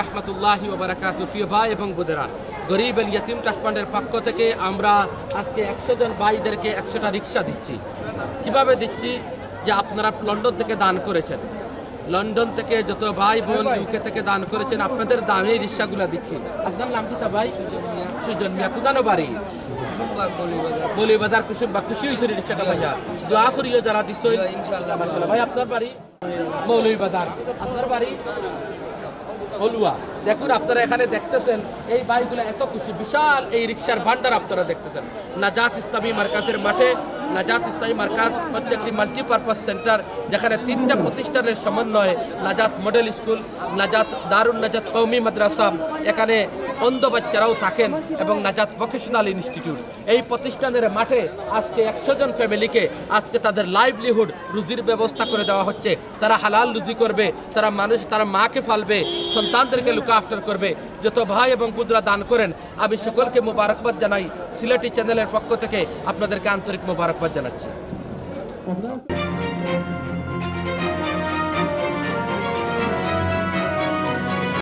রাহমাতুল্লাহি ওয়া বারাকাতুহু। প্রিয় ভাই এবং বোনেরা, গরিব এল ইয়তিম ট্রাস্ট ফান্ডের পক্ষ থেকে আমরা আজকে 100 জন ভাইদেরকে 100টা রিক্সা দিচ্ছি। কিভাবে দিচ্ছি? যে আপনারা লন্ডন থেকে দান করেছেন, লন্ডন থেকে যত ভাই বোন ইউকে থেকে দান করেছেন, আপনাদের দামে রিক্সাগুলো দিচ্ছি। আপনার নাম কি তা ভাই? সুজন মিয়া। কোদানো বাড়ি? বলি বাজার কুসুমবাগ। খুশি হয়েছে রিক্সাটা ভাইয়া? দোয়া করিও যারা দিচ্ছ ইনশাআল্লাহ। মাশাআল্লাহ। ভাই আপনার বাড়ি? মৌলভী বাজার। আপনার বাড়ি? হলুয়া। দেখুন আপনারা এখানে দেখতেছেন এই ভাইগুলো এত খুশি, বিশাল এই রিক্সার ভান্ডার আপনারা দেখতেছেন। নাজাত ইসলামী মার্কাজের মাঠে, নাজাত ইসলামী মার্কাজ হচ্ছে একটি মাল্টিপারপাস সেন্টার, যেখানে 3টা প্রতিষ্ঠানের সমন্বয়ে নাজাত মডেল স্কুল, নাজাত দারুন নাজাত কওমি মাদ্রাসা, এখানে অন্ধ বাচ্চারাও থাকেন, এবং নাজাত ভোকেশনাল ইনস্টিটিউট। এই প্রতিষ্ঠানের মাঠে আজকে 100 জন ফ্যামিলিকে আজকে তাদের লাইভলিহুড রুজির ব্যবস্থা করে দেওয়া হচ্ছে। তারা হালাল রুজি করবে, তারা মাকে ফালবে, সন্তানদেরকে লুক আফটার করবে। যত ভাই এবং বোনরা দান করেন আমি সকলকে মোবারকবাদ জানাই। সিলেটি চ্যানেলের পক্ষ থেকে আপনাদেরকে আন্তরিক মোবারকবাদ জানাচ্ছি।